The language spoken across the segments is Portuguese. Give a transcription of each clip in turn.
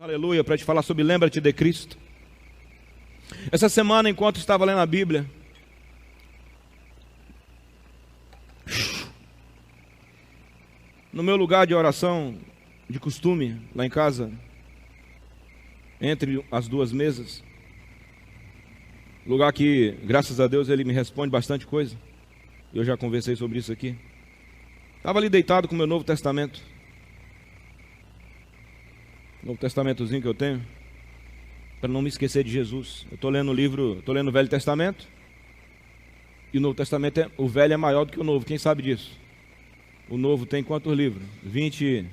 Aleluia, para te falar sobre lembra-te de Cristo. Essa semana, enquanto estava lendo a Bíblia, no meu lugar de oração, de costume, lá em casa, entre as duas mesas, lugar que, graças a Deus, ele me responde bastante coisa. Eu já conversei sobre isso aqui. Estava ali deitado com o meu Novo Testamento. Novo Testamentozinho que eu tenho, para não me esquecer de Jesus. Eu estou lendo o livro, estou lendo o Velho Testamento, e o Novo Testamento, o Velho é maior do que o Novo, quem sabe disso? O Novo tem quantos livros? 27,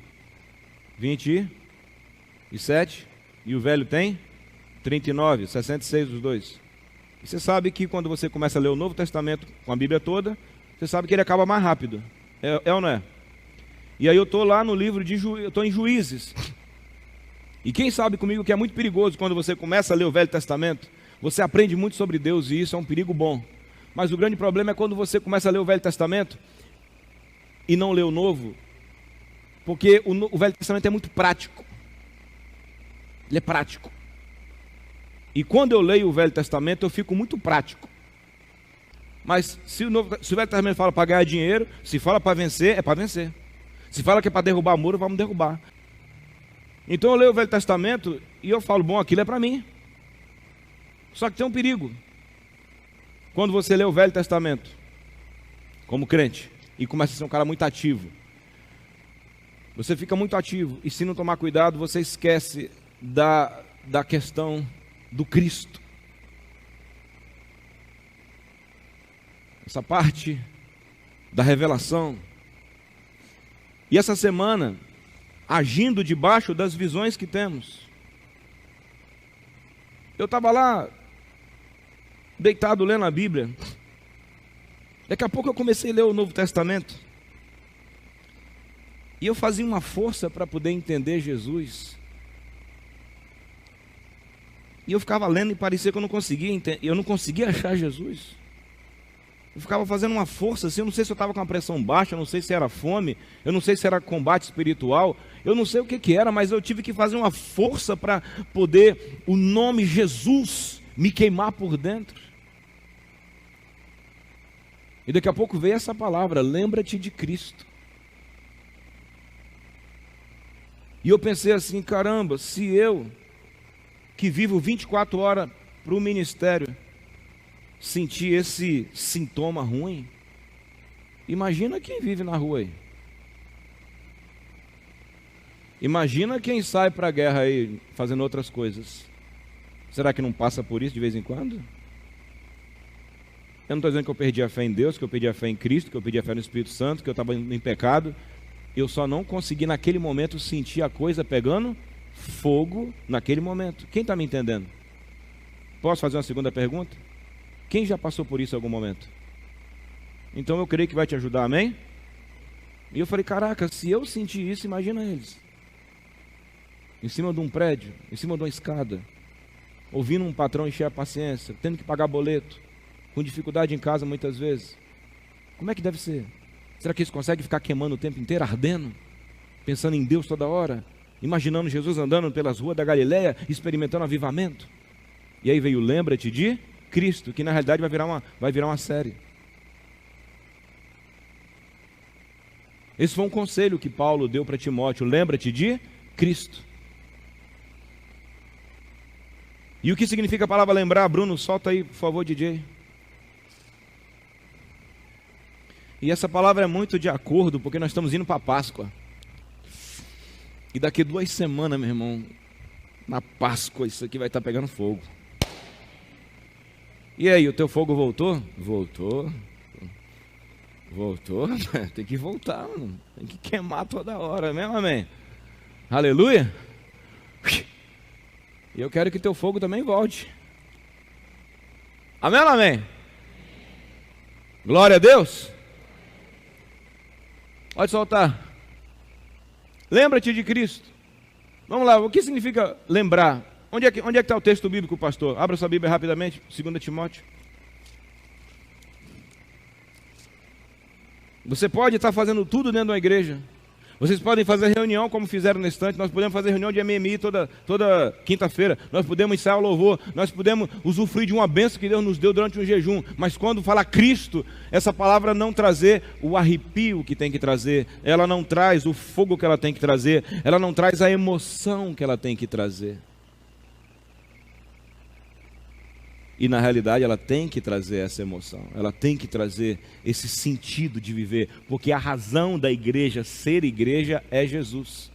e o Velho tem 39, 66 os dois. E você sabe que quando você começa a ler o Novo Testamento com a Bíblia toda, você sabe que ele acaba mais rápido, é ou não é? E aí eu estou lá no livro de eu estou em Juízes. E quem sabe comigo que é muito perigoso quando você começa a ler o Velho Testamento, você aprende muito sobre Deus e isso é um perigo bom. Mas o grande problema é quando você começa a ler o Velho Testamento e não lê o Novo, porque o Velho Testamento é muito prático. Ele é prático. E quando eu leio o Velho Testamento, eu fico muito prático. Mas se o Velho Testamento fala para ganhar dinheiro, se fala para vencer, é para vencer. Se fala que é para derrubar muro, vamos derrubar. Então eu leio o Velho Testamento e eu falo, bom, aquilo é para mim. Só que tem um perigo. Quando você lê o Velho Testamento, como crente, e começa a ser um cara muito ativo, você fica muito ativo, e se não tomar cuidado, você esquece da questão do Cristo. Essa parte da revelação. E essa semana, agindo debaixo das visões que temos. Eu estava lá, deitado lendo a Bíblia. Daqui a pouco eu comecei a ler o Novo Testamento. E eu fazia uma força para poder entender Jesus. E eu ficava lendo e parecia que eu não conseguia entender, eu não conseguia achar Jesus. Eu ficava fazendo uma força assim, eu não sei se eu estava com a pressão baixa, eu não sei se era fome, eu não sei se era combate espiritual, eu não sei o que era, mas eu tive que fazer uma força para poder o nome Jesus me queimar por dentro. E daqui a pouco veio essa palavra, lembra-te de Cristo. E eu pensei assim, caramba, se eu, que vivo 24 horas para o ministério, sentir esse sintoma ruim, imagina quem vive na rua aí. Imagina quem sai para a guerra aí, fazendo outras coisas. Será que não passa por isso de vez em quando? Eu não estou dizendo que eu perdi a fé em Deus, que eu perdi a fé em Cristo, que eu perdi a fé no Espírito Santo, que eu estava em pecado. Eu só não consegui naquele momento sentir a coisa pegando fogo naquele momento. Quem está me entendendo? Posso fazer uma segunda pergunta? Quem já passou por isso em algum momento? Então eu creio que vai te ajudar, amém? E eu falei, caraca, se eu sentir isso, imagina eles. Em cima de um prédio, em cima de uma escada, ouvindo um patrão encher a paciência, tendo que pagar boleto, com dificuldade em casa muitas vezes. Como é que deve ser? Será que eles conseguem ficar queimando o tempo inteiro, ardendo? Pensando em Deus toda hora? Imaginando Jesus andando pelas ruas da Galileia, experimentando avivamento? E aí veio, lembra-te de Cristo, que na realidade vai virar uma série. Esse foi um conselho que Paulo deu para Timóteo, lembra-te de Cristo. E o que significa a palavra lembrar? Bruno, solta aí, por favor, DJ. E essa palavra é muito de acordo, porque nós estamos indo para a Páscoa. E daqui 2 semanas, meu irmão, na Páscoa, isso aqui vai estar pegando fogo. E aí, o teu fogo voltou? Voltou. Voltou? Tem que voltar, mano. Tem que queimar toda hora, mesmo, amém? Aleluia? E eu quero que teu fogo também volte. Amém ou amém? Glória a Deus. Pode soltar. Lembra-te de Cristo. Vamos lá, o que significa lembrar? Onde é que está o texto bíblico, pastor? Abra sua Bíblia rapidamente, 2 Timóteo. Você pode estar fazendo tudo dentro de uma igreja, Vocês podem fazer reunião como fizeram nesse instante. Nós podemos fazer reunião de MMI toda quinta-feira. Nós podemos ensaiar o louvor. Nós podemos usufruir de uma bênção que Deus nos deu durante um jejum. Mas quando fala Cristo, essa palavra não trazer o arrepio que tem que trazer. Ela não traz o fogo que ela tem que trazer. Ela não traz a emoção que ela tem que trazer. E na realidade ela tem que trazer essa emoção, ela tem que trazer esse sentido de viver, porque a razão da igreja ser igreja é Jesus.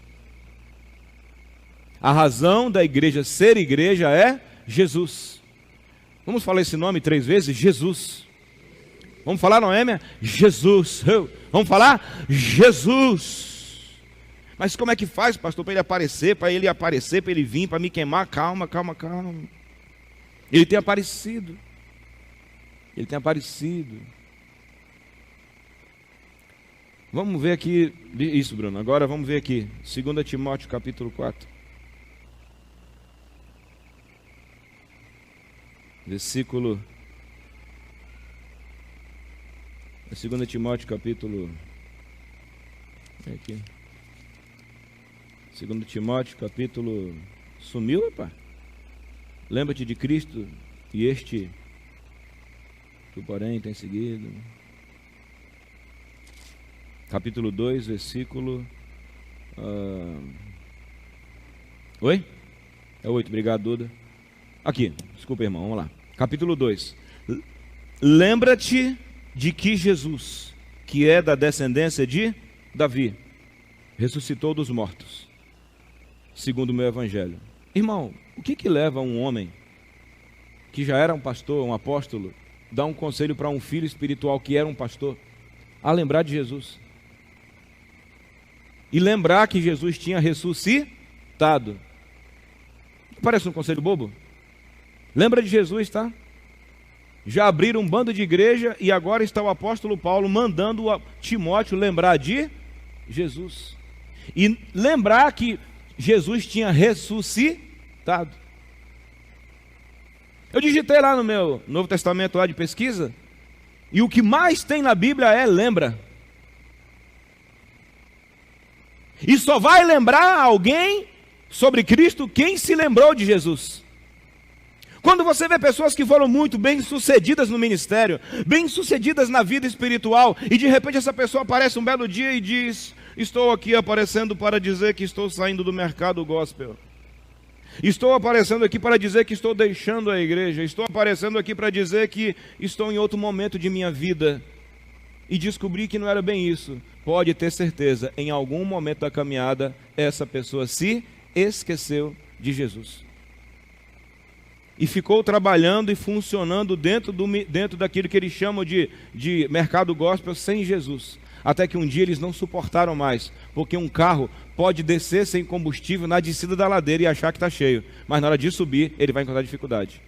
A razão da igreja ser igreja é Jesus. Vamos falar esse nome 3 vezes? Jesus. Vamos falar, Noêmia? Jesus. Vamos falar? Jesus. Mas como é que faz, pastor, para ele aparecer, para ele vir, para me queimar? Calma. Ele tem aparecido. Ele tem aparecido. Vamos ver aqui. Isso, Bruno. Agora vamos ver aqui. 2 Timóteo capítulo 4. Versículo. 2 Timóteo capítulo. Aqui. 2 Timóteo capítulo. Sumiu, rapaz? Lembra-te de Cristo e este que porém tem seguido. Capítulo 2, versículo... Oi? É 8, obrigado, Duda. Aqui, desculpa, irmão, vamos lá. Capítulo 2. Lembra-te de que Jesus, que é da descendência de Davi, ressuscitou dos mortos, segundo o meu evangelho. Irmão, o que leva um homem que já era um pastor, um apóstolo, dar um conselho para um filho espiritual que era um pastor, a lembrar de Jesus? E lembrar que Jesus tinha ressuscitado. Parece um conselho bobo? Lembra de Jesus, tá? Já abriram um bando de igreja e agora está o apóstolo Paulo mandando a Timóteo lembrar de Jesus. E lembrar que Jesus tinha ressuscitado. Eu digitei lá no meu Novo Testamento lá de pesquisa, e o que mais tem na Bíblia é lembra. E só vai lembrar alguém sobre Cristo quem se lembrou de Jesus. Quando você vê pessoas que foram muito bem sucedidas no ministério, bem sucedidas na vida espiritual, e de repente essa pessoa aparece um belo dia e diz: estou aqui aparecendo para dizer que estou saindo do mercado gospel. Estou aparecendo aqui para dizer que estou deixando a igreja. Estou aparecendo aqui para dizer que estou em outro momento de minha vida. E descobri que não era bem isso. Pode ter certeza, em algum momento da caminhada, essa pessoa se esqueceu de Jesus. E ficou trabalhando e funcionando dentro daquilo que eles chamam de mercado gospel sem Jesus. Até que um dia eles não suportaram mais, porque um carro pode descer sem combustível na descida da ladeira e achar que está cheio, mas na hora de subir ele vai encontrar dificuldade.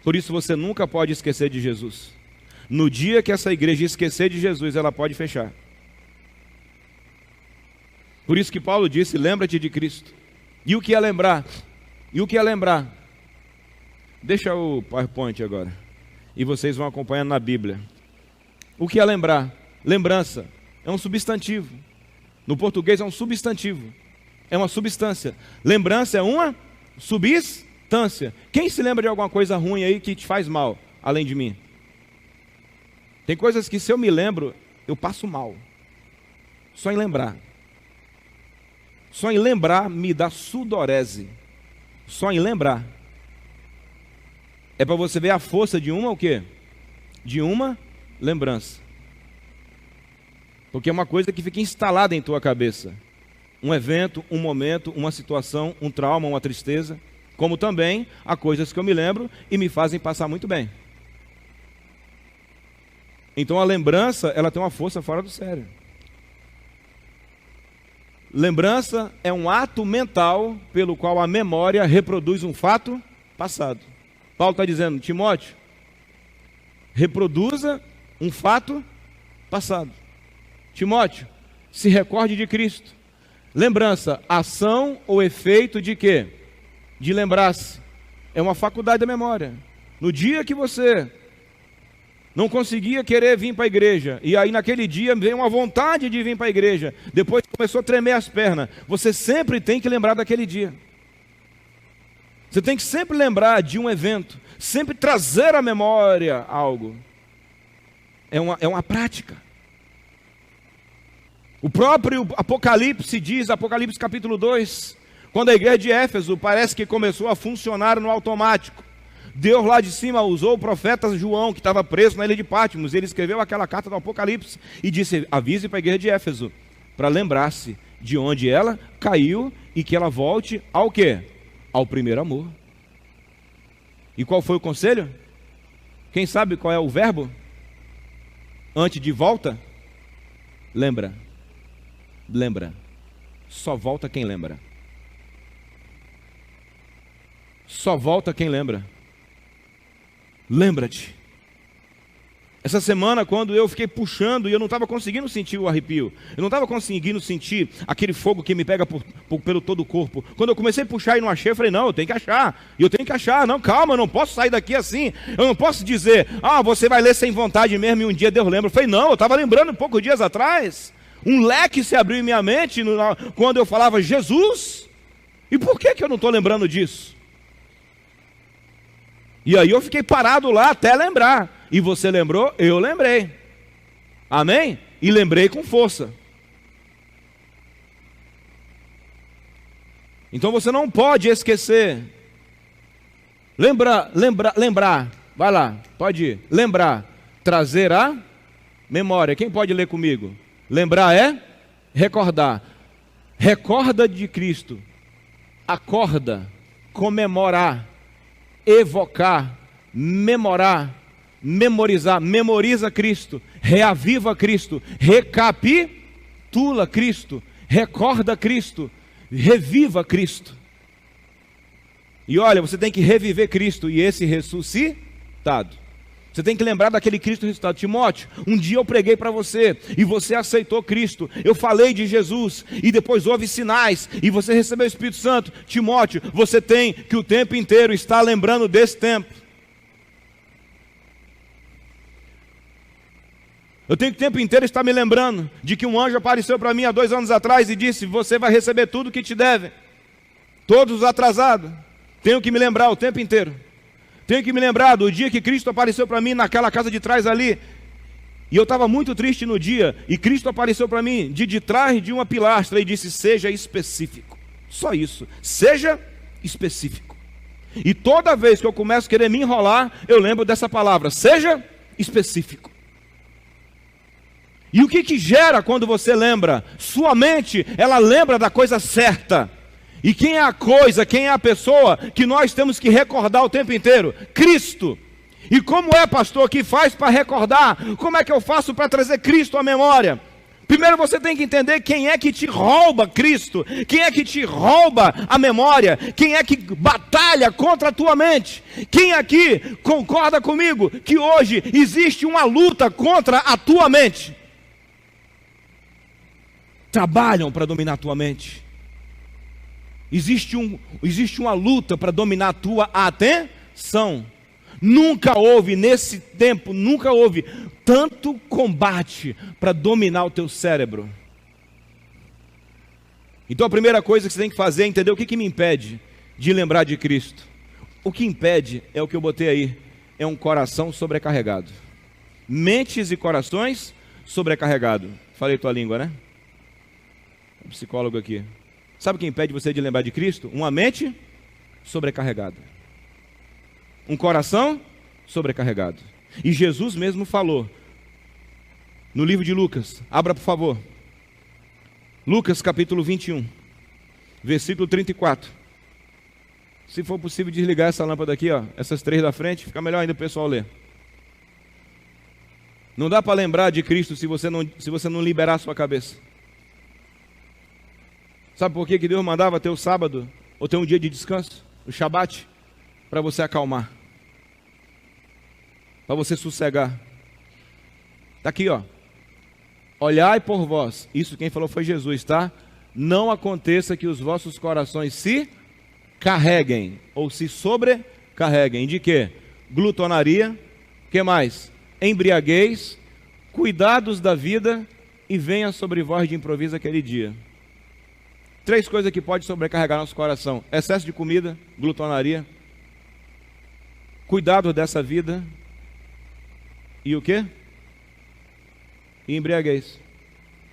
Por isso você nunca pode esquecer de Jesus. No dia que essa igreja esquecer de Jesus, ela pode fechar. Por isso que Paulo disse: lembra-te de Cristo. E o que é lembrar? Deixa o PowerPoint agora. E vocês vão acompanhando na Bíblia. O que é lembrar? Lembrança é um substantivo. No português é um substantivo. É uma substância. Lembrança é uma substância. Quem se lembra de alguma coisa ruim aí que te faz mal, além de mim? Tem coisas que se eu me lembro, eu passo mal. Só em lembrar. Só em lembrar me dá sudorese. Só em lembrar. É para você ver a força de uma o quê? De uma lembrança. Porque é uma coisa que fica instalada em tua cabeça. Um evento, um momento, uma situação, um trauma, uma tristeza. Como também há coisas que eu me lembro e me fazem passar muito bem. Então a lembrança, ela tem uma força fora do sério. Lembrança é um ato mental pelo qual a memória reproduz um fato passado. Paulo está dizendo: Timóteo, reproduza um fato passado. Timóteo, se recorde de Cristo. Lembrança, ação ou efeito de quê? De lembrar-se. É uma faculdade da memória. No dia que você não conseguia querer vir para a igreja, e aí naquele dia veio uma vontade de vir para a igreja, depois começou a tremer as pernas. Você sempre tem que lembrar daquele dia. Você tem que sempre lembrar de um evento, sempre trazer à memória algo. É uma prática. O próprio Apocalipse diz, Apocalipse capítulo 2, quando a igreja de Éfeso parece que começou a funcionar no automático. Deus lá de cima usou o profeta João, que estava preso na ilha de Patmos. Ele escreveu aquela carta do Apocalipse e disse: avise para a igreja de Éfeso, para lembrar-se de onde ela caiu e que ela volte ao quê? Ao primeiro amor. E qual foi o conselho? Quem sabe qual é o verbo? Antes de volta? Lembra. Lembra. Só volta quem lembra. Só volta quem lembra. Lembra-te. Essa semana, quando eu fiquei puxando e eu não estava conseguindo sentir o arrepio, eu não estava conseguindo sentir aquele fogo que me pega pelo todo o corpo. Quando eu comecei a puxar e não achei, eu falei: não, eu tenho que achar. E eu tenho que achar. Não, calma, eu não posso sair daqui assim. Eu não posso dizer: você vai ler sem vontade mesmo e um dia Deus lembra. Eu falei: não, eu estava lembrando poucos dias atrás. Um leque se abriu em minha mente quando eu falava Jesus. E por que eu não estou lembrando disso? E aí eu fiquei parado lá até lembrar. E você lembrou? Eu lembrei. Amém? E lembrei com força. Então você não pode esquecer. Lembrar. Vai lá, pode ir. Lembrar. Trazer a memória. Quem pode ler comigo? Lembrar é recordar. Recorda de Cristo. Acorda. Comemorar. Evocar, memorar, memorizar, memoriza Cristo, reaviva Cristo, recapitula Cristo, recorda Cristo, reviva Cristo. E olha, você tem que reviver Cristo e esse ressuscitado. Você tem que lembrar daquele Cristo ressuscitado. Timóteo, um dia eu preguei para você e você aceitou Cristo. Eu falei de Jesus e depois houve sinais e você recebeu o Espírito Santo. Timóteo, você tem que o tempo inteiro estar lembrando desse tempo. Eu tenho que o tempo inteiro estar me lembrando de que um anjo apareceu para mim há 2 anos atrás e disse: você vai receber tudo que te deve. Todos os atrasados. Tenho que me lembrar o tempo inteiro. Tenho que me lembrar do dia que Cristo apareceu para mim naquela casa de trás ali. E eu estava muito triste no dia. E Cristo apareceu para mim de trás de uma pilastra e disse: seja específico. Só isso. Seja específico. E toda vez que eu começo a querer me enrolar, eu lembro dessa palavra: seja específico. E o que gera quando você lembra? Sua mente, ela lembra da coisa certa. E quem é a coisa, quem é a pessoa que nós temos que recordar o tempo inteiro? Cristo. E como é, pastor, que faz para recordar? Como é que eu faço para trazer Cristo à memória? Primeiro você tem que entender quem é que te rouba Cristo, quem é que te rouba a memória, quem é que batalha contra a tua mente. Quem aqui concorda comigo que hoje existe uma luta contra a tua mente? Trabalham para dominar a tua mente. Existe uma luta para dominar a tua atenção. Nunca houve, nesse tempo, nunca houve tanto combate para dominar o teu cérebro. Então a primeira coisa que você tem que fazer é entender o que me impede de lembrar de Cristo. O que impede é o que eu botei aí, é um coração sobrecarregado. Mentes e corações sobrecarregados. Falei tua língua, né? Um psicólogo aqui. Sabe o que impede você de lembrar de Cristo? Uma mente sobrecarregada. Um coração sobrecarregado. E Jesus mesmo falou no livro de Lucas. Abra, por favor. Lucas capítulo 21, versículo 34. Se for possível desligar essa lâmpada aqui, ó, essas 3 da frente, fica melhor ainda o pessoal ler. Não dá para lembrar de Cristo se você não liberar a sua cabeça. Sabe por que Deus mandava ter o sábado, ou ter um dia de descanso, o Shabat? Para você acalmar. Para você sossegar. Está aqui, ó. Olhai por vós. Isso quem falou foi Jesus, tá? Não aconteça que os vossos corações se carreguem, ou se sobrecarreguem. De quê? Glutonaria. Que mais? embriaguez, cuidados da vida e venha sobre vós de improviso aquele dia. 3 coisas que podem sobrecarregar nosso coração: excesso de comida, glutonaria, cuidado dessa vida e o quê? E embriaguez.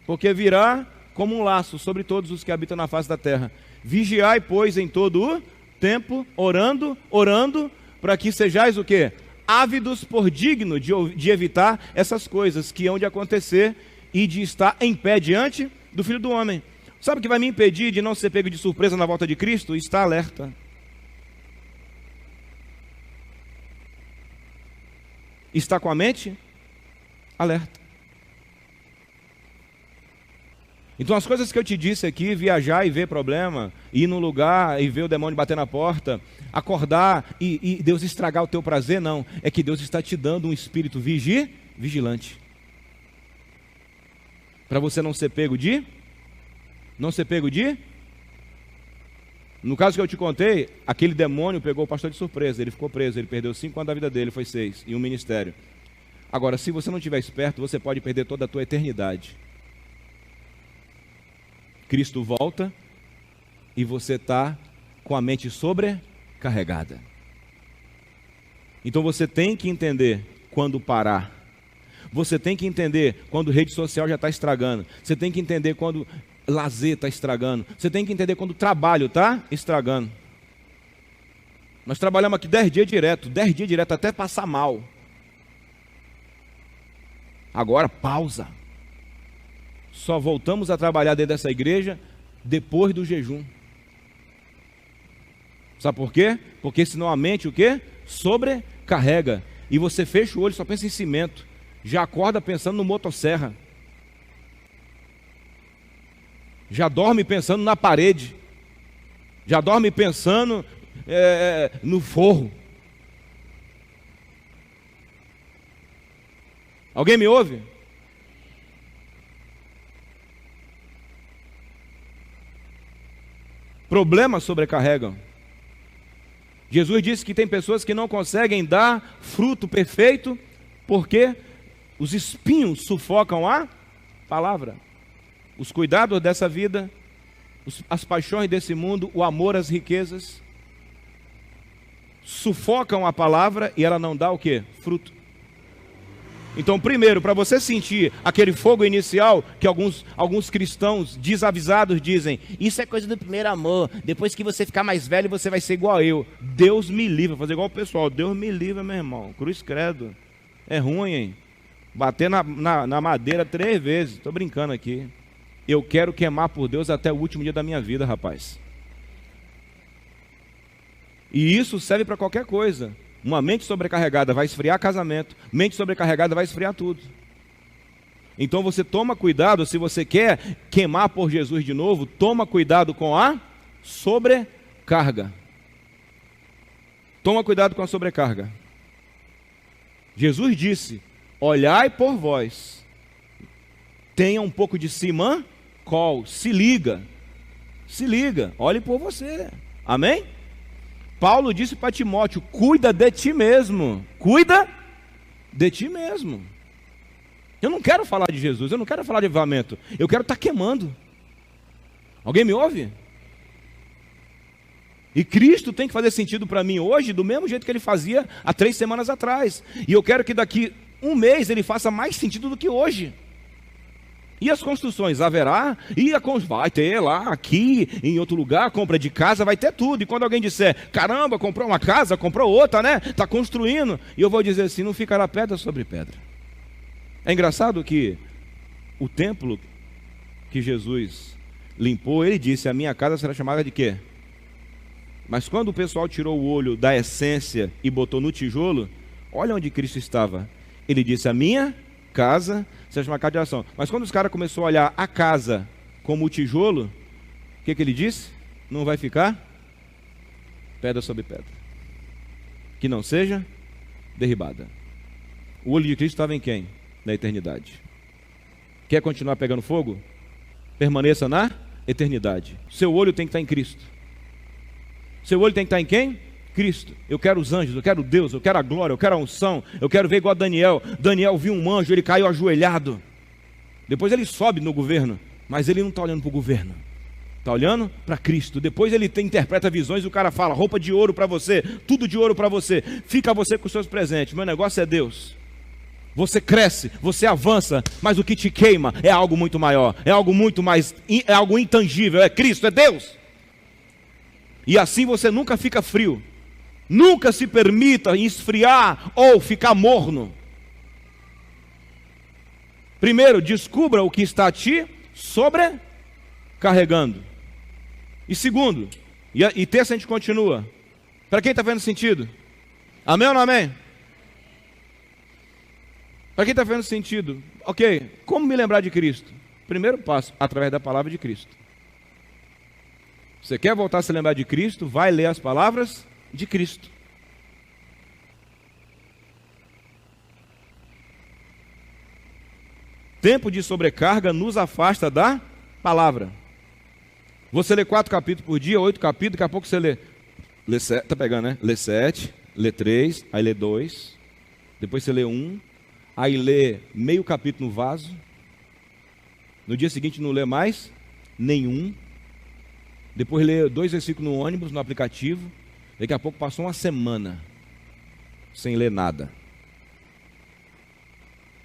Porque virá como um laço sobre todos os que habitam na face da terra. Vigiai, pois, em todo o tempo, orando, para que sejais o quê? Ávidos por digno de evitar essas coisas que hão de acontecer e de estar em pé diante do Filho do Homem. Sabe o que vai me impedir de não ser pego de surpresa na volta de Cristo? Estar alerta. Está com a mente alerta. Então as coisas que eu te disse aqui, viajar e ver problema, ir num lugar e ver o demônio bater na porta, acordar e Deus estragar o teu prazer, não. É que Deus está te dando um espírito vigilante. Para você não ser pego de? No caso que eu te contei, aquele demônio pegou o pastor de surpresa, ele ficou preso, ele perdeu 5 anos da vida dele, foi 6, e um ministério. Agora, se você não estiver esperto, você pode perder toda a tua eternidade. Cristo volta e você está com a mente sobrecarregada. Então você tem que entender quando parar. Você tem que entender quando rede social já está estragando. Você tem que entender quando lazer está estragando. Você tem que entender quando o trabalho está estragando. Nós trabalhamos aqui 10 dias direto até passar mal. Agora pausa. Só voltamos a trabalhar dentro dessa igreja depois do jejum. Sabe por quê? Porque senão a mente o quê? Sobrecarrega. E você fecha o olho e só pensa em cimento. Já acorda pensando no motosserra. Já dorme pensando na parede. Já dorme pensando no forro. Alguém me ouve? Problemas sobrecarregam. Jesus disse que tem pessoas que não conseguem dar fruto perfeito porque os espinhos sufocam a palavra. Os cuidados dessa vida, as paixões desse mundo, o amor às riquezas, sufocam a palavra e ela não dá o quê? Fruto. Então, primeiro, para você sentir aquele fogo inicial que alguns cristãos desavisados dizem, isso é coisa do primeiro amor, depois que você ficar mais velho você vai ser igual a eu. Deus me livre, fazer igual o pessoal, Deus me livre, meu irmão, cruz credo, é ruim, hein? Bater na madeira 3 vezes, estou brincando aqui. Eu quero queimar por Deus até o último dia da minha vida, rapaz. E isso serve para qualquer coisa. Uma mente sobrecarregada vai esfriar casamento, mente sobrecarregada vai esfriar tudo. Então você toma cuidado, se você quer queimar por Jesus de novo, toma cuidado com a sobrecarga. Toma cuidado com a sobrecarga. Jesus disse, olhai por vós, tenha um pouco de simancol, se liga, olhe por você, amém? Paulo disse para Timóteo, cuida de ti mesmo, Eu não quero falar de Jesus, eu não quero falar de avivamento, eu quero estar queimando. Alguém me ouve? E Cristo tem que fazer sentido para mim hoje, do mesmo jeito que ele fazia há 3 semanas atrás. E eu quero que daqui 1 mês ele faça mais sentido do que hoje. E as construções haverá, vai ter lá, aqui, em outro lugar, compra de casa, vai ter tudo. E quando alguém disser, caramba, comprou uma casa, comprou outra, né? Está construindo. E eu vou dizer assim, não ficará pedra sobre pedra. É engraçado que o templo que Jesus limpou, ele disse, a minha casa será chamada de quê? Mas quando o pessoal tirou o olho da essência e botou no tijolo, olha onde Cristo estava. Ele disse, a minha casa será chamada casa de oração. Mas quando os caras começaram a olhar a casa como o tijolo, o que ele disse? Não vai ficar pedra sobre pedra, que não seja derribada. O olho de Cristo estava em quem? Na eternidade. Quer continuar pegando fogo? Permaneça na eternidade. Seu olho tem que estar em Cristo. Seu olho tem que estar em quem? Cristo, eu quero os anjos, eu quero Deus, eu quero a glória, eu quero a unção, eu quero ver igual a Daniel. Daniel viu um anjo, ele caiu ajoelhado. Depois ele sobe no governo, mas ele não está olhando para o governo, está olhando para Cristo. Depois ele interpreta visões e o cara fala: roupa de ouro para você, tudo de ouro para você, fica você com os seus presentes, meu negócio é Deus. Você cresce, você avança, mas o que te queima é algo muito maior, é algo muito mais, é algo intangível, é Cristo, é Deus. E assim você nunca fica frio. Nunca se permita esfriar ou ficar morno. Primeiro, descubra o que está te sobrecarregando. E segundo, e terça a gente continua. Para quem está vendo sentido? Amém ou não amém? Para quem está vendo sentido? Ok, como me lembrar de Cristo? Primeiro passo, através da palavra de Cristo. Você quer voltar a se lembrar de Cristo? Vai ler as palavras de Cristo. Tempo de sobrecarga nos afasta da palavra. Você lê 4 capítulos por dia, 8 capítulos, daqui a pouco você lê 7, tá pegando, né? Lê 7, lê 3, aí lê 2, depois você lê 1, aí lê meio capítulo no vaso, no dia seguinte não lê mais nenhum, depois lê 2 versículos no ônibus, no aplicativo, daqui a pouco passou uma semana sem ler nada.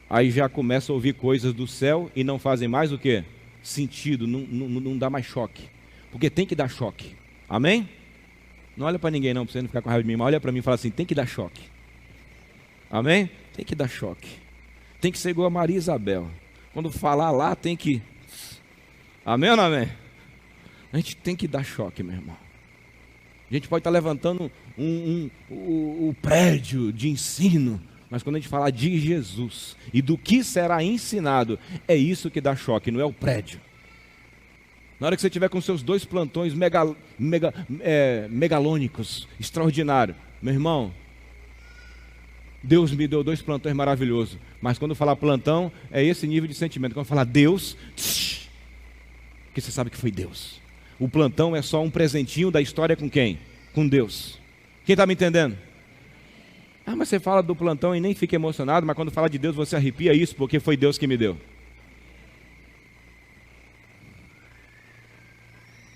Aí já começa a ouvir coisas do céu e não fazem mais o quê? Sentido, não dá mais choque. Porque tem que dar choque. Amém? Não olha para ninguém não, para você não ficar com raiva de mim, mas olha para mim e fala assim: tem que dar choque. Amém? Tem que dar choque. Tem que ser igual a Maria Isabel. Quando falar lá tem que... Amém ou não amém? A gente tem que dar choque, meu irmão. A gente pode estar levantando o prédio de ensino, mas quando a gente falar de Jesus e do que será ensinado, é isso que dá choque, não é o prédio. Na hora que você estiver com seus 2 plantões megalônicos, extraordinários, meu irmão, Deus me deu 2 plantões maravilhosos, mas quando falar plantão, é esse nível de sentimento. Quando falar Deus, porque você sabe que foi Deus. O plantão é só um presentinho da história com quem? Com Deus. Quem está me entendendo? Ah, mas você fala do plantão e nem fica emocionado, mas quando fala de Deus você arrepia isso, porque foi Deus que me deu.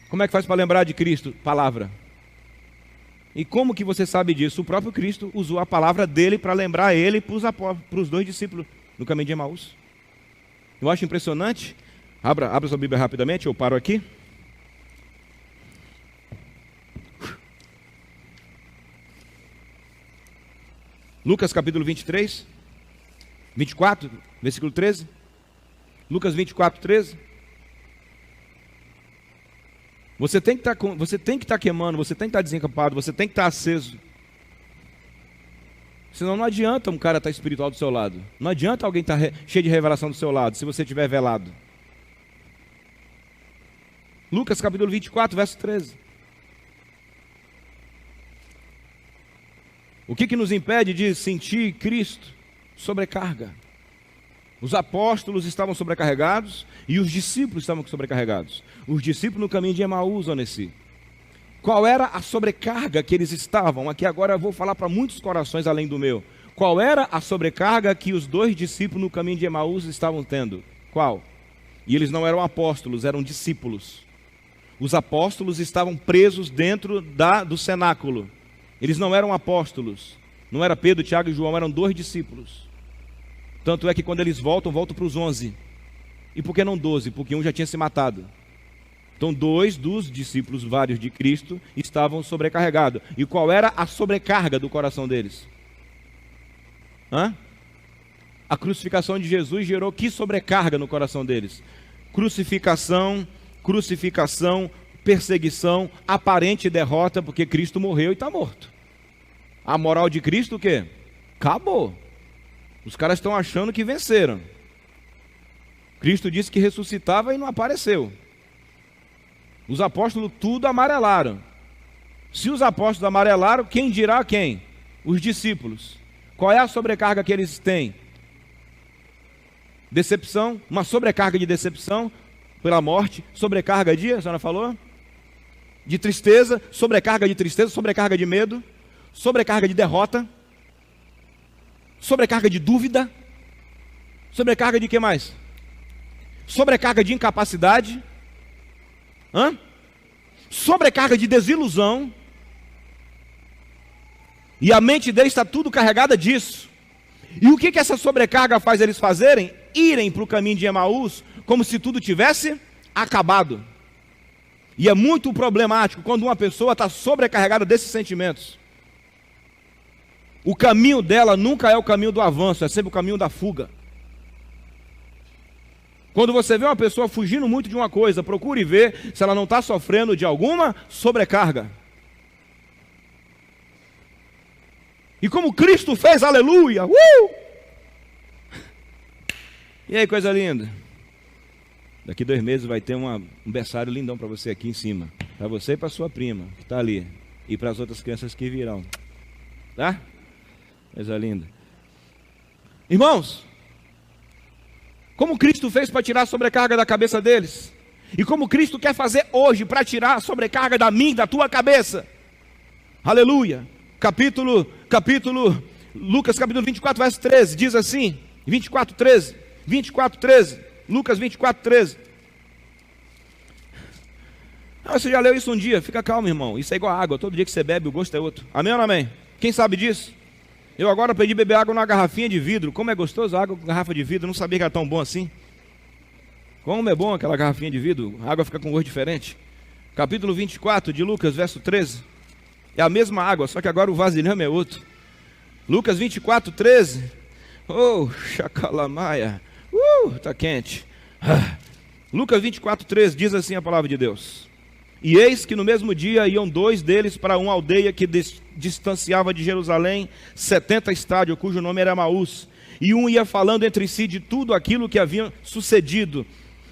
Como é que faz para lembrar de Cristo? Palavra. E como que você sabe disso? O próprio Cristo usou a palavra dele para lembrar ele para os 2 discípulos no caminho de Emaús. Eu acho impressionante. Abra sua Bíblia rapidamente, eu paro aqui. Lucas capítulo 23, 24, versículo 13. Lucas 24, 13. Você tem que estar queimando, você tem que estar desencapado, você tem que estar aceso. Senão não adianta um cara estar espiritual do seu lado. Não adianta alguém estar cheio de revelação do seu lado, se você estiver velado. Lucas capítulo 24, verso 13. O que nos impede de sentir Cristo? Sobrecarga. Os apóstolos estavam sobrecarregados e os discípulos estavam sobrecarregados. Os discípulos no caminho de Emaús, Onesi. Qual era a sobrecarga que eles estavam? Aqui agora eu vou falar para muitos corações além do meu. Qual era a sobrecarga que os 2 discípulos no caminho de Emaús estavam tendo? Qual? E eles não eram apóstolos, eram discípulos. Os apóstolos estavam presos dentro do cenáculo. Eles não eram apóstolos, não era Pedro, Tiago e João, eram 2 discípulos. Tanto é que quando eles voltam para os 11. E por que não 12? Porque um já tinha se matado. Então 2 dos discípulos vários de Cristo estavam sobrecarregados. E qual era a sobrecarga do coração deles? A crucificação de Jesus gerou que sobrecarga no coração deles? Crucificação, perseguição, aparente derrota, porque Cristo morreu e está morto. A moral de Cristo o quê? Acabou. Os caras estão achando que venceram. Cristo disse que ressuscitava e não apareceu. Os apóstolos tudo amarelaram. Se os apóstolos amarelaram, quem dirá quem? Os discípulos. Qual é a sobrecarga que eles têm? Decepção, uma sobrecarga de decepção pela morte, sobrecarga de, a senhora falou? De tristeza, sobrecarga de medo. sobrecarga de derrota, sobrecarga de dúvida, sobrecarga de que mais? Sobrecarga de incapacidade, sobrecarga de desilusão, e a mente deles está tudo carregada disso. E o que essa sobrecarga faz eles fazerem? Irem para o caminho de Emaús como se tudo tivesse acabado. E é muito problemático quando uma pessoa está sobrecarregada desses sentimentos. O caminho dela nunca é o caminho do avanço, é sempre o caminho da fuga. Quando você vê uma pessoa fugindo muito de uma coisa, procure ver se ela não está sofrendo de alguma sobrecarga. E como Cristo fez, aleluia! E aí, coisa linda? Daqui 2 meses vai ter um berçário lindão para você aqui em cima. Para você e para sua prima, que está ali. E para as outras crianças que virão. Tá? Coisa linda. Irmãos, como Cristo fez para tirar a sobrecarga da cabeça deles, e como Cristo quer fazer hoje para tirar a sobrecarga da minha, da tua cabeça. Aleluia. Lucas capítulo 24, verso 13, diz assim, 24, 13, Lucas 24, 13. Você já leu isso um dia? Fica calmo, irmão. Isso é igual a água, todo dia que você bebe o gosto é outro. Amém ou não amém? Quem sabe disso? Eu agora aprendi a beber água numa garrafinha de vidro. Como é gostoso a água com garrafa de vidro, eu não sabia que era tão bom assim. Como é bom aquela garrafinha de vidro, a água fica com gosto diferente. Capítulo 24 de Lucas, verso 13. É a mesma água, só que agora o vasilhame é outro. Lucas 24, 13. Oh, chacalamaia. Tá quente. Lucas 24, 13 diz assim a palavra de Deus. E eis que no mesmo dia iam 2 deles para uma aldeia que distanciava de Jerusalém 70 estádios, cujo nome era Emaús. E um ia falando entre si de tudo aquilo que havia sucedido.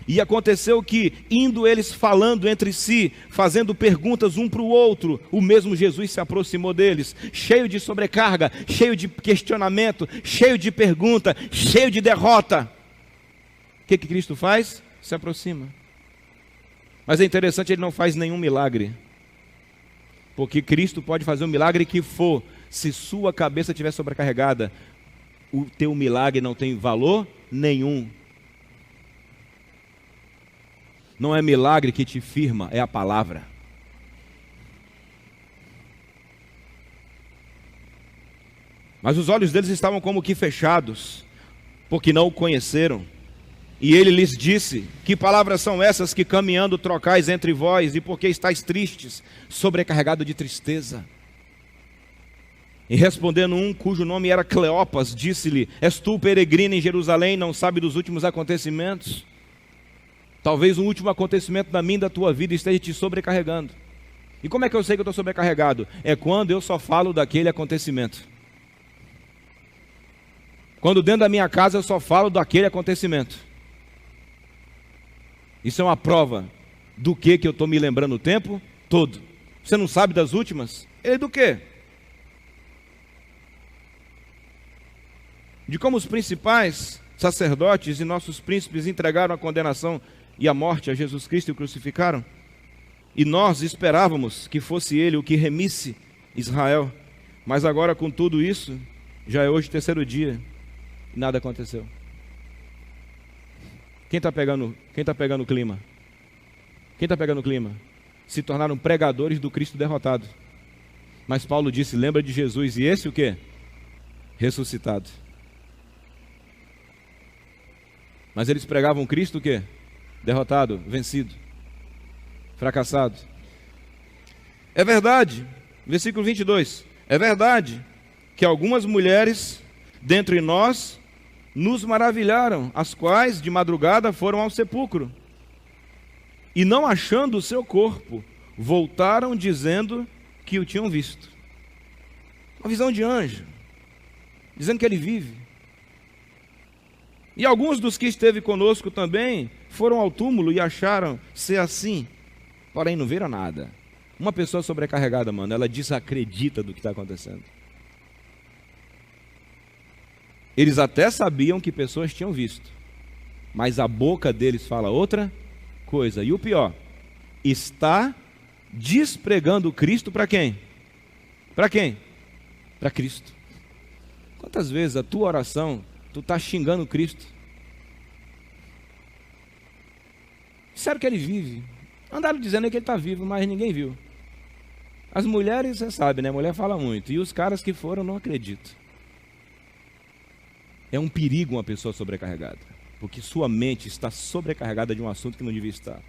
E aconteceu que, indo eles falando entre si, fazendo perguntas um para o outro, o mesmo Jesus se aproximou deles, cheio de sobrecarga, cheio de questionamento, cheio de pergunta, cheio de derrota. O que Cristo faz? Se aproxima. Mas é interessante, ele não faz nenhum milagre. Porque Cristo pode fazer o milagre que for. Se sua cabeça estiver sobrecarregada, o teu milagre não tem valor nenhum. Não é milagre que te firma, é a palavra. Mas os olhos deles estavam como que fechados, porque não o conheceram. E ele lhes disse: que palavras são essas que caminhando trocais entre vós, e por que estáis tristes, sobrecarregado de tristeza? E respondendo um, cujo nome era Cleopas, disse-lhe: és tu peregrino em Jerusalém, não sabe dos últimos acontecimentos? Talvez o último acontecimento da minha e da tua vida esteja te sobrecarregando. E como é que eu sei que eu estou sobrecarregado? É quando eu só falo daquele acontecimento. Quando dentro da minha casa eu só falo daquele acontecimento. Isso é uma prova do que eu estou me lembrando o tempo todo. Você não sabe das últimas? E do quê? De como os principais sacerdotes e nossos príncipes entregaram a condenação e a morte a Jesus Cristo e o crucificaram? E nós esperávamos que fosse ele o que remisse Israel. Mas agora, com tudo isso, já é hoje o 3º dia e nada aconteceu. Quem está pegando o clima? Quem está pegando o clima? Se tornaram pregadores do Cristo derrotado. Mas Paulo disse: lembra de Jesus, e esse o quê? Ressuscitado. Mas eles pregavam Cristo o quê? Derrotado, vencido, fracassado. É verdade, versículo 22, é verdade que algumas mulheres dentre nós nos maravilharam, as quais de madrugada foram ao sepulcro, e não achando o seu corpo, voltaram dizendo que o tinham visto. Uma visão de anjo, dizendo que ele vive. E alguns dos que esteve conosco também foram ao túmulo e acharam ser assim, porém não viram nada. Uma pessoa sobrecarregada, mano, ela desacredita do que está acontecendo. Eles até sabiam que pessoas tinham visto, mas a boca deles fala outra coisa. E o pior, está despregando Cristo para quem? Para quem? para Cristo. Quantas vezes a tua oração, tu está xingando Cristo? Disseram que ele vive. Andaram dizendo que ele está vivo, mas ninguém viu. As mulheres, você sabe, né? A mulher fala muito. E os caras que foram não acreditam. É um perigo uma pessoa sobrecarregada. Porque sua mente está sobrecarregada de um assunto que não devia estar.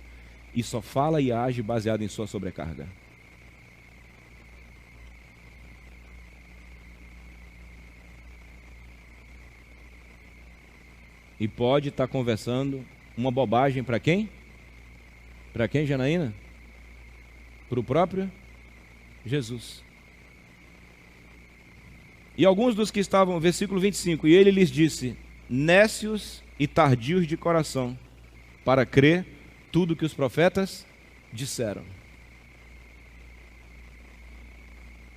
E só fala e age baseado em sua sobrecarga. E pode estar conversando uma bobagem para quem? Para quem, Janaína? Para o próprio Jesus. E alguns dos que estavam, versículo 25, e ele lhes disse, nécios e tardios de coração, para crer tudo que os profetas disseram.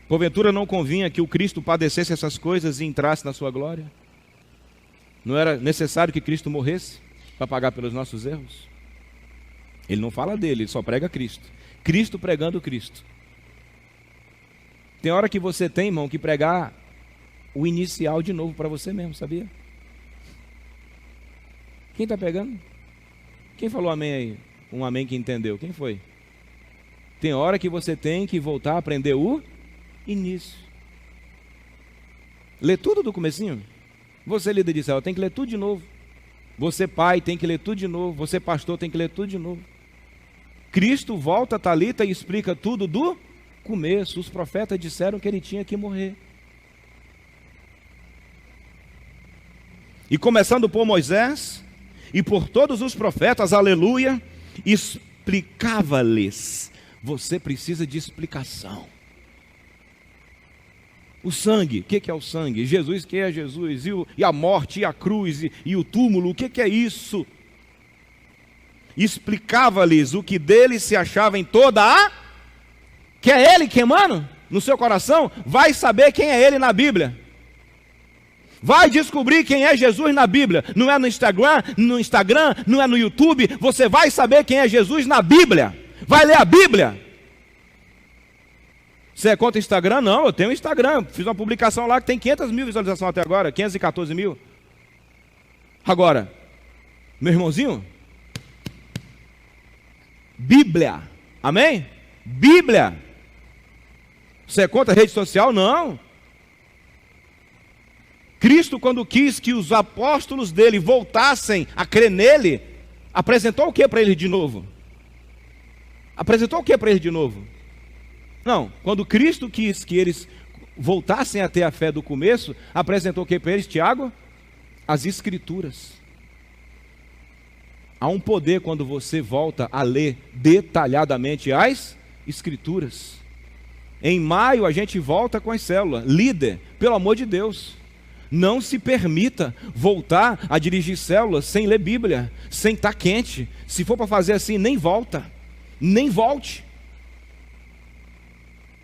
Porventura não convinha que o Cristo padecesse essas coisas e entrasse na sua glória? Não era necessário que Cristo morresse para pagar pelos nossos erros? Ele não fala dele, ele só prega Cristo. Cristo pregando Cristo. Tem hora que você tem, irmão, que pregar o inicial de novo para você mesmo, sabia? Quem está pegando? Quem falou amém aí? Um amém que entendeu. Quem foi? Tem hora que você tem que voltar a aprender o início. Lê tudo do comecinho. Você, líder de célula, tem que ler tudo de novo. Você, pai, tem que ler tudo de novo. Você, pastor, tem que ler tudo de novo. Cristo volta, Talita, e explica tudo do começo. Os profetas disseram que ele tinha que morrer. E começando por Moisés e por todos os profetas, aleluia, explicava-lhes. Você precisa de explicação. O sangue, o que é o sangue? Jesus, o que é Jesus? E a morte, e a cruz, e o túmulo, o que é isso? Explicava-lhes o que dele se achava em toda a... Que é ele queimando no seu coração? Vai saber quem é ele na Bíblia. Vai descobrir quem é Jesus na Bíblia. Não é no Instagram, não é no YouTube. Você vai saber quem é Jesus na Bíblia. Vai ler a Bíblia. Você é contra o Instagram? Não, eu tenho Instagram. Fiz uma publicação lá que tem 500 mil visualizações até agora. 514 mil. Agora, meu irmãozinho, Bíblia. Amém? Bíblia. Você é contra a rede social? Não. Cristo, quando quis que os apóstolos dele voltassem a crer nele, apresentou o que para eles de novo? Apresentou o que para eles de novo? Não, quando Cristo quis que eles voltassem a ter a fé do começo, apresentou o que para eles, Tiago? As Escrituras. Há um poder quando você volta a ler detalhadamente as Escrituras. Em maio a gente volta com as células. Líder, pelo amor de Deus, não se permita voltar a dirigir células sem ler Bíblia, sem estar quente. Se for para fazer assim, nem volta, nem volte.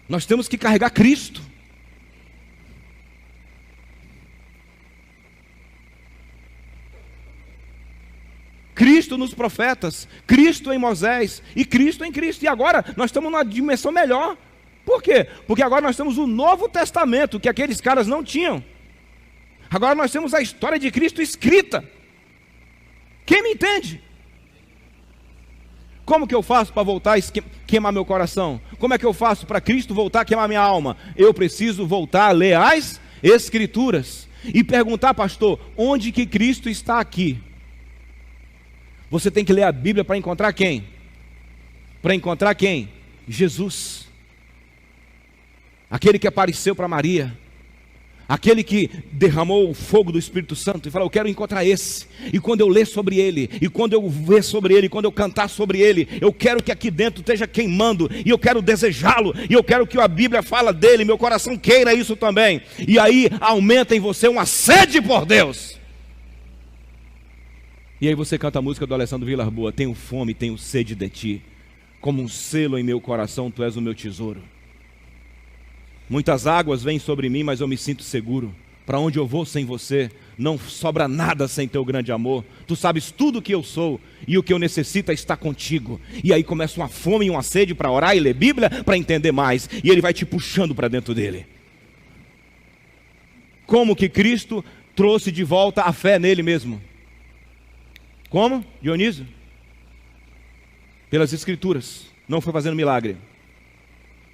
Nós temos que carregar Cristo. Cristo nos profetas, Cristo em Moisés e Cristo em Cristo. E agora nós estamos numa dimensão melhor. Por quê? Porque agora nós temos o Novo Testamento, que aqueles caras não tinham. Agora nós temos a história de Cristo escrita. Quem me entende? Como que eu faço para voltar a queimar meu coração? Como é que eu faço para Cristo voltar a queimar minha alma? Eu preciso voltar a ler as Escrituras. E perguntar, pastor, onde que Cristo está aqui? Você tem que ler a Bíblia para encontrar quem? Para encontrar quem? Jesus. Aquele que apareceu para Maria. Aquele que derramou o fogo do Espírito Santo e falou, eu quero encontrar esse. E quando eu ler sobre ele, e quando eu ver sobre ele, e quando eu cantar sobre ele, eu quero que aqui dentro esteja queimando, e eu quero desejá-lo, e eu quero que a Bíblia fala dele, meu coração queira isso também. E aí aumenta em você uma sede por Deus. E aí você canta a música do Alessandro Vilas Boas, tenho fome, tenho sede de ti, como um selo em meu coração, tu és o meu tesouro. Muitas águas vêm sobre mim, mas eu me sinto seguro. Para onde eu vou sem você? Não sobra nada sem teu grande amor. Tu sabes tudo o que eu sou e o que eu necessito é estar contigo. E aí começa uma fome e uma sede para orar e ler Bíblia para entender mais. E ele vai te puxando para dentro dele. como que Cristo trouxe de volta a fé nele mesmo. Como, Dionísio? Pelas Escrituras. Não foi fazendo milagre.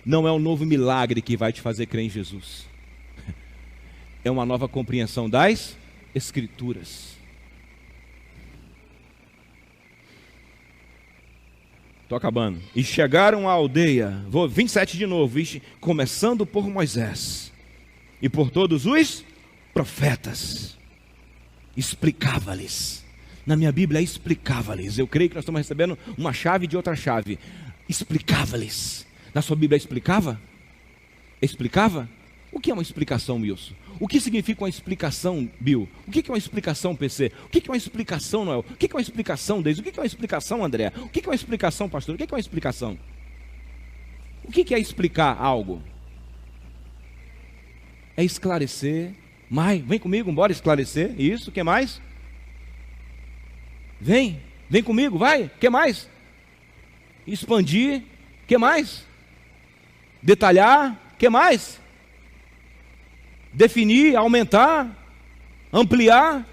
Não é um novo milagre que vai te fazer crer em Jesus. É uma nova compreensão das Escrituras. Estou acabando. E chegaram à aldeia, 27 de novo, começando por Moisés e por todos os profetas. Explicava-lhes. Na minha Bíblia, explicava-lhes. Eu creio que nós estamos recebendo uma chave de outra chave. Explicava-lhes. Na sua Bíblia, explicava? Explicava? O que é uma explicação, Wilson? O que significa uma explicação, Bill? O que é uma explicação, PC? O que é uma explicação, Noel? O que é uma explicação, Deise? O que é uma explicação, André? O que é uma explicação, pastor? O que é uma explicação? O que é explicar algo? É esclarecer. Vem comigo, bora esclarecer. Isso, o que mais? Vem comigo, vai. O que mais? Expandir. O que mais? Detalhar. O que mais? Definir, aumentar, ampliar.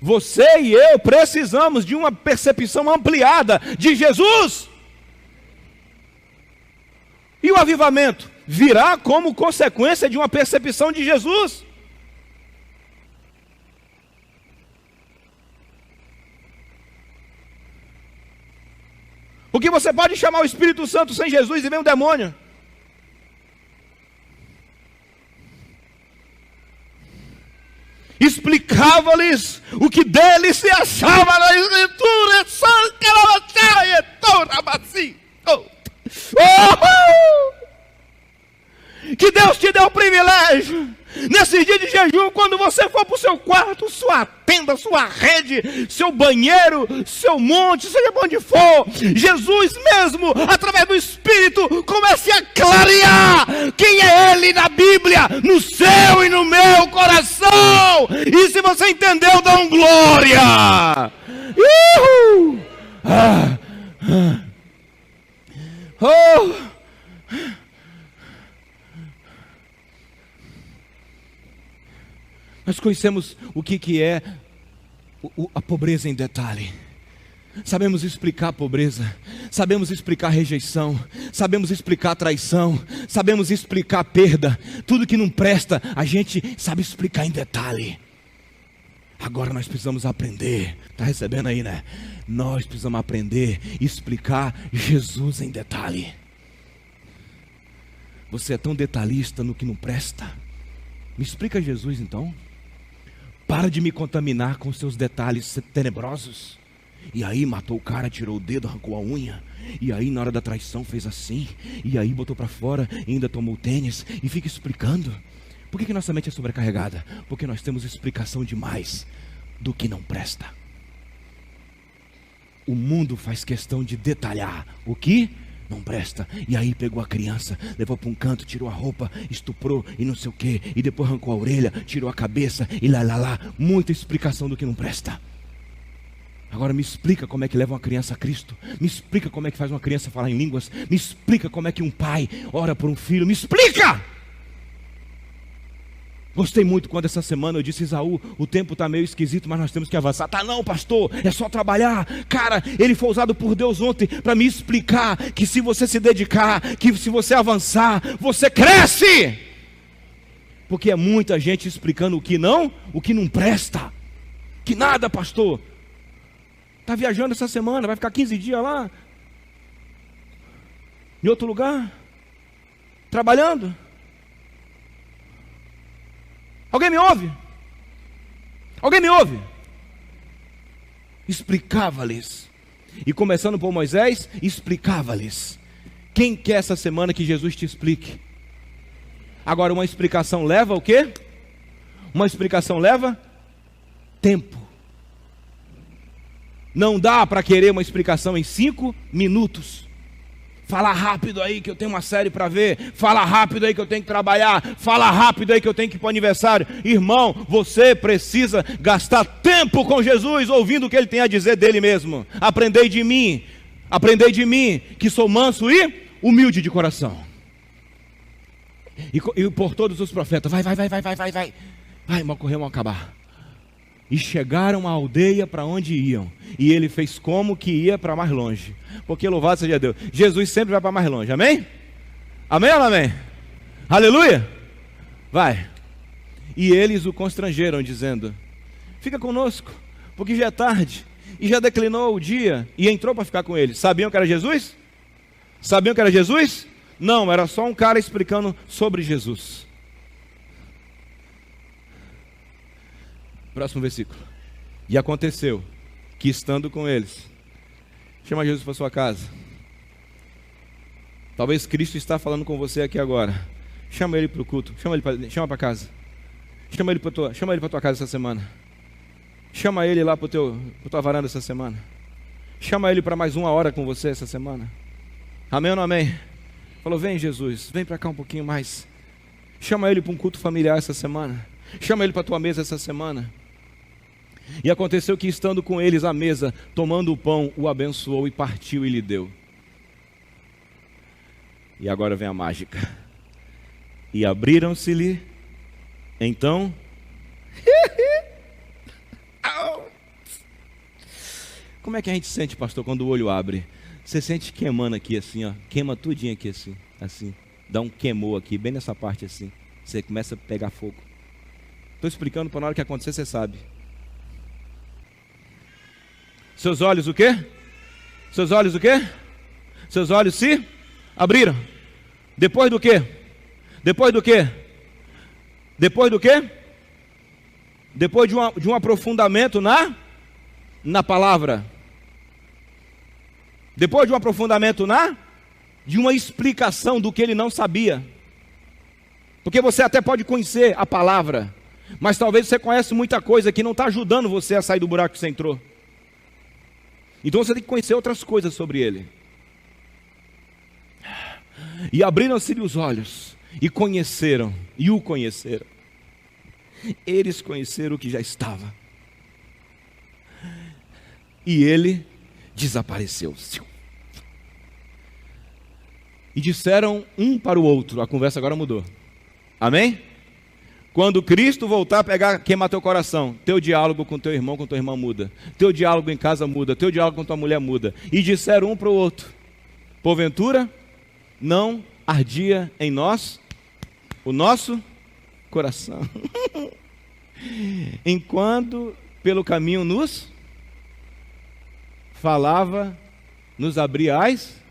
Você e eu precisamos de uma percepção ampliada de Jesus. E o avivamento virá como consequência de uma percepção de Jesus. Porque você pode chamar o Espírito Santo sem Jesus e vem um demônio. Explicava-lhes o que dele se achava na Escritura. Que Deus te dê o privilégio, nesse dia de jejum, quando você for para o seu quarto, sua tenda, sua rede, seu banheiro, seu monte, seja onde for, Jesus mesmo, através do Espírito, comece a clarear quem é Ele na Bíblia, no seu e no meu coração. E se você entendeu, dá um glória. Nós conhecemos o que é a pobreza em detalhe. Sabemos explicar a pobreza, sabemos explicar a rejeição, sabemos explicar a traição, sabemos explicar a perda. Tudo que não presta, a gente sabe explicar em detalhe. Agora nós precisamos aprender. Está recebendo aí, né? Nós precisamos aprender a explicar Jesus em detalhe. Você é tão detalhista no que não presta. Me explica Jesus então. Para de me contaminar com seus detalhes tenebrosos. E aí matou o cara, tirou o dedo, arrancou a unha. E aí na hora da traição fez assim. E aí botou para fora e ainda tomou o tênis. E fica explicando. Por que nossa mente é sobrecarregada? Porque nós temos explicação demais do que não presta. O mundo faz questão de detalhar o que não presta. E aí pegou a criança, levou para um canto, tirou a roupa, estuprou e não sei o que. E depois arrancou a orelha, tirou a cabeça e lá. Muita explicação do que não presta. Agora me explica como é que leva uma criança a Cristo. Me explica como é que faz uma criança falar em línguas. Me explica como é que um pai ora por um filho. Me explica! Gostei muito quando essa semana eu disse: Isaú, o tempo está meio esquisito, mas nós temos que avançar. Tá não, pastor, é só trabalhar. Cara, ele foi usado por Deus ontem para me explicar que se você se dedicar, que se você avançar, você cresce. Porque é muita gente explicando o que não presta. Que nada, pastor. Está viajando essa semana, vai ficar 15 dias lá, em outro lugar, trabalhando. Alguém me ouve? Alguém me ouve? Explicava-lhes. E começando por Moisés, explicava-lhes. Quem quer essa semana que Jesus te explique? Agora, uma explicação leva o quê? Uma explicação leva tempo. Não dá para querer uma explicação em 5 minutos. Fala rápido aí que eu tenho uma série para ver. Fala rápido aí que eu tenho que trabalhar. Fala rápido aí que eu tenho que ir para o aniversário. Irmão, você precisa gastar tempo com Jesus, ouvindo o que Ele tem a dizer dele mesmo. Aprendei de mim, que sou manso e humilde de coração. E por todos os profetas, vai. Vai correr, vão acabar. E chegaram à aldeia para onde iam. E ele fez como que ia para mais longe. Porque louvado seja Deus. Jesus sempre vai para mais longe. Amém? Amém ou não amém? Aleluia? Vai. E eles o constrangeram, dizendo: fica conosco, porque já é tarde. E já declinou o dia. E entrou para ficar com eles. Sabiam que era Jesus? Sabiam que era Jesus? Não, era só um cara explicando sobre Jesus. Próximo versículo. E aconteceu que, estando com eles, chama Jesus para sua casa. Talvez Cristo está falando com você aqui agora. Chama ele para o culto, chama para casa. Chama ele para tua casa essa semana. Chama ele lá para tua varanda essa semana. Chama ele para mais 1 hora com você essa semana. Amém ou não amém? Falou: vem Jesus, vem para cá um pouquinho mais. Chama ele para um culto familiar essa semana. Chama ele para a tua mesa essa semana. E aconteceu que, estando com eles à mesa, tomando o pão, o abençoou e partiu e lhe deu. E agora vem a mágica. E abriram-se-lhe, então... Como é que a gente sente, pastor, quando o olho abre? Você sente queimando aqui assim, ó. Queima tudinho aqui assim, assim. Dá um queimou aqui, bem nessa parte assim. Você começa a pegar fogo. Estou explicando para na hora que acontecer, você sabe. Seus olhos o quê? Seus olhos o quê? Seus olhos se abriram. Depois do quê? Depois do quê? Depois do quê? Depois de um aprofundamento na palavra. Depois de um aprofundamento de uma explicação do que ele não sabia. Porque você até pode conhecer a palavra, mas talvez você conhece muita coisa que não está ajudando você a sair do buraco que você entrou. Então você tem que conhecer outras coisas sobre ele. E abriram-se-lhe os olhos, e conheceram, e o conheceram. Eles conheceram o que já estava. E ele desapareceu. E disseram um para o outro, a conversa agora mudou. Amém? Quando Cristo voltar a pegar, queimar teu coração, teu diálogo com teu irmão, com tua irmã muda. Teu diálogo em casa muda, teu diálogo com tua mulher muda. E disseram um para o outro: porventura, não ardia em nós o nosso coração, enquanto pelo caminho nos falava, nos abria as...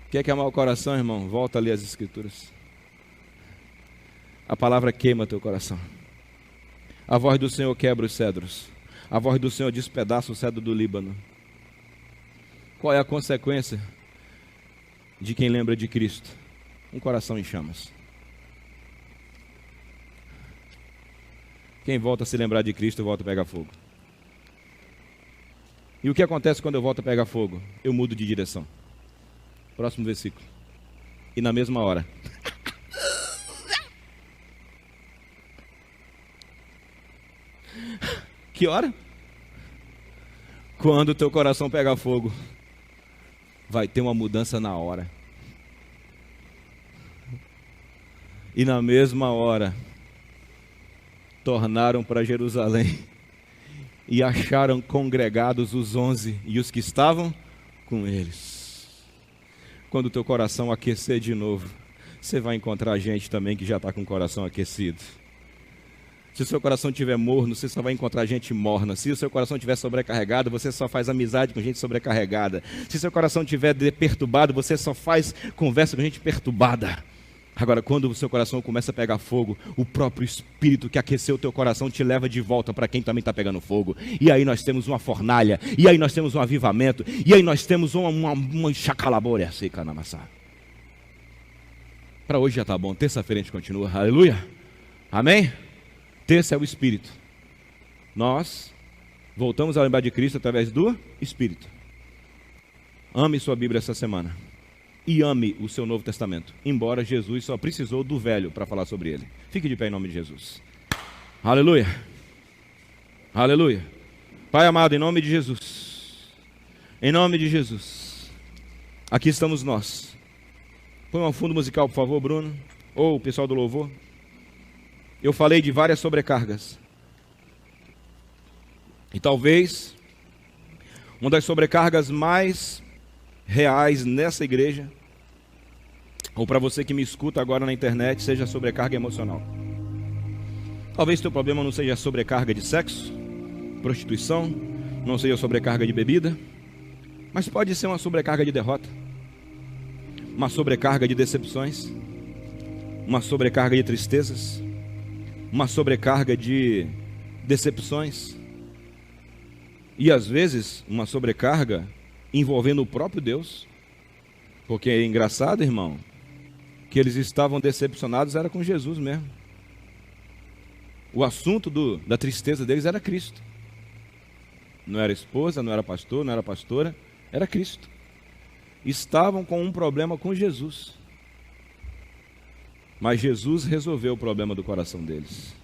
Quer queimar o coração, irmão? Volta ali as escrituras. A palavra queima teu coração. A voz do Senhor quebra os cedros. A voz do Senhor despedaça o cedro do Líbano. Qual é a consequência de quem lembra de Cristo? Um coração em chamas. Quem volta a se lembrar de Cristo, volta a pegar fogo. E o que acontece quando eu volto a pegar fogo? Eu mudo de direção. Próximo versículo. E na mesma hora. Que hora? Quando o teu coração pegar fogo, vai ter uma mudança na hora. E na mesma hora, tornaram para Jerusalém e acharam congregados os 11 e os que estavam com eles. Quando o teu coração aquecer de novo, você vai encontrar gente também que já está com o coração aquecido. Se o seu coração estiver morno, você só vai encontrar gente morna. Se o seu coração estiver sobrecarregado, você só faz amizade com gente sobrecarregada. Se o seu coração estiver perturbado, você só faz conversa com gente perturbada. Agora, quando o seu coração começa a pegar fogo, o próprio Espírito que aqueceu o teu coração te leva de volta para quem também está pegando fogo. E aí nós temos uma fornalha, e aí nós temos um avivamento, e aí nós temos uma chacalabora seca na massa. Para hoje já está bom, terça-feira a gente continua, aleluia, amém? Terça é o Espírito. Nós voltamos a lembrar de Cristo através do Espírito. Ame sua Bíblia essa semana. E ame o seu Novo Testamento, embora Jesus só precisou do velho para falar sobre ele. Fique de pé em nome de Jesus. Aleluia. Aleluia. Pai amado, em nome de Jesus. Em nome de Jesus. Aqui estamos nós. Põe um fundo musical, por favor, Bruno. ou o pessoal do louvor, eu falei de várias sobrecargas. E talvez uma das sobrecargas mais reais nessa igreja, ou para você que me escuta agora na internet, seja a sobrecarga emocional. Talvez teu problema não seja a sobrecarga de sexo, prostituição, não seja a sobrecarga de bebida, mas pode ser uma sobrecarga de derrota, uma sobrecarga de decepções, uma sobrecarga de tristezas, uma sobrecarga de decepções, e às vezes uma sobrecarga envolvendo o próprio Deus, porque é engraçado, irmão, que eles estavam decepcionados era com Jesus mesmo. O assunto da tristeza deles era Cristo. Não era esposa, não era pastor, não era pastora, era Cristo. Estavam com um problema com Jesus. Mas Jesus resolveu o problema do coração deles.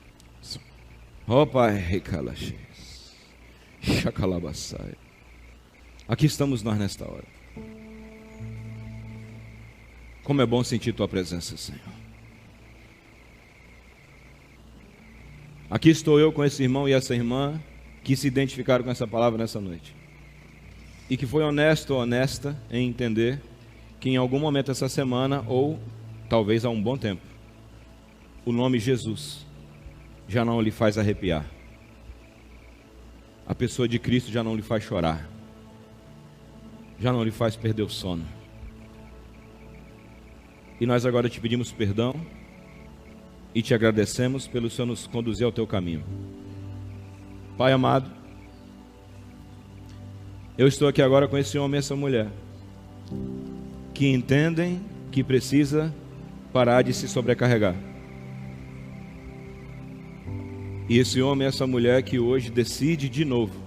Ó Pai, aqui estamos nós nesta hora. Como é bom sentir tua presença, Senhor. Aqui estou eu com esse irmão e essa irmã que se identificaram com essa palavra nessa noite. E que foi honesto ou honesta em entender que em algum momento essa semana, ou talvez há um bom tempo, o nome Jesus já não lhe faz arrepiar. A pessoa de Cristo já não lhe faz chorar. Já não lhe faz perder o sono. E nós agora te pedimos perdão e te agradecemos pelo Senhor nos conduzir ao teu caminho. Pai amado, eu estou aqui agora com esse homem e essa mulher que entendem que precisa parar de se sobrecarregar. E esse homem e essa mulher que hoje decide de novo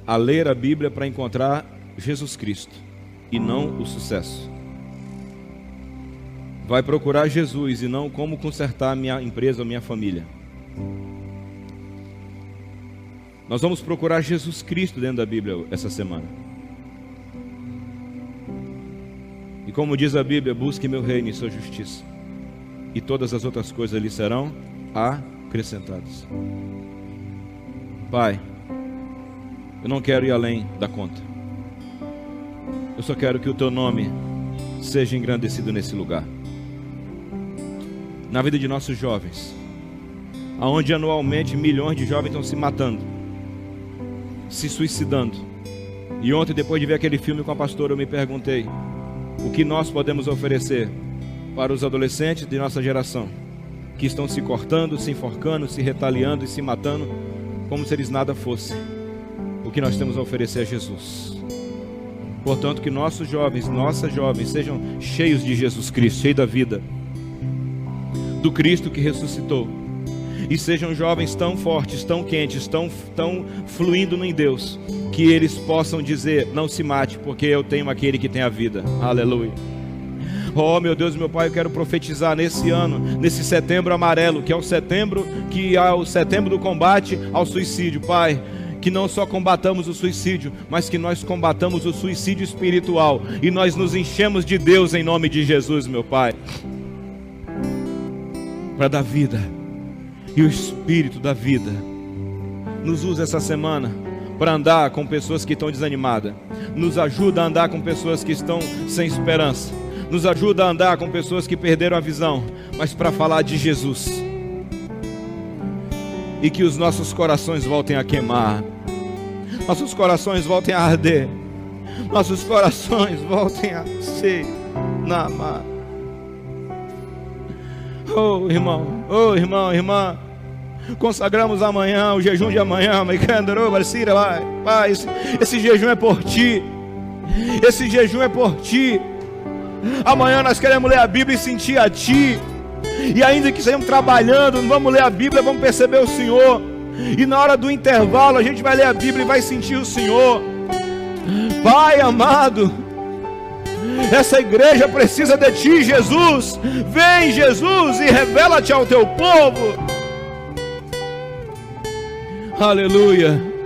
a ler a Bíblia para encontrar Jesus Cristo e não o sucesso. Vai procurar Jesus e não como consertar a minha empresa ou minha família. Nós vamos procurar Jesus Cristo dentro da Bíblia essa semana. E como diz a Bíblia, busque meu reino e sua justiça, e todas as outras coisas lhe serão acrescentadas. Pai, eu não quero ir além da conta. Eu só quero que o teu nome seja engrandecido nesse lugar. Na vida de nossos jovens, aonde anualmente milhões de jovens estão se matando, se suicidando. E ontem, depois de ver aquele filme com a pastora, eu me perguntei: o que nós podemos oferecer para os adolescentes de nossa geração, que estão se cortando, se enforcando, se retaliando e se matando, como se eles nada fossem? O que nós temos a oferecer é Jesus. Portanto, que nossos jovens, nossas jovens, sejam cheios de Jesus Cristo, cheios da vida do Cristo que ressuscitou, e sejam jovens tão fortes, tão quentes, tão fluindo em Deus, que eles possam dizer: não se mate, porque eu tenho aquele que tem a vida. Aleluia. Oh meu Deus, meu Pai, eu quero profetizar nesse ano, nesse setembro amarelo, que é o setembro do combate ao suicídio. Pai, que não só combatamos o suicídio, mas que nós combatamos o suicídio espiritual, e nós nos enchemos de Deus em nome de Jesus, meu Pai, para dar vida. E o Espírito da vida nos usa essa semana para andar com pessoas que estão desanimadas. Nos ajuda a andar com pessoas que estão sem esperança. Nos ajuda a andar com pessoas que perderam a visão, mas para falar de Jesus. E que os nossos corações voltem a queimar, nossos corações voltem a arder, nossos corações voltem a ser namar. Oh irmão, irmã, consagramos amanhã, o jejum de amanhã. Pai, esse jejum é por ti. Esse jejum é por ti. Amanhã nós queremos ler a Bíblia e sentir a ti. E ainda que estejamos trabalhando, não vamos ler a Bíblia, vamos perceber o Senhor. E na hora do intervalo a gente vai ler a Bíblia e vai sentir o Senhor. Pai amado, essa igreja precisa de ti, Jesus. Vem, Jesus, e revela-te ao teu povo. Aleluia.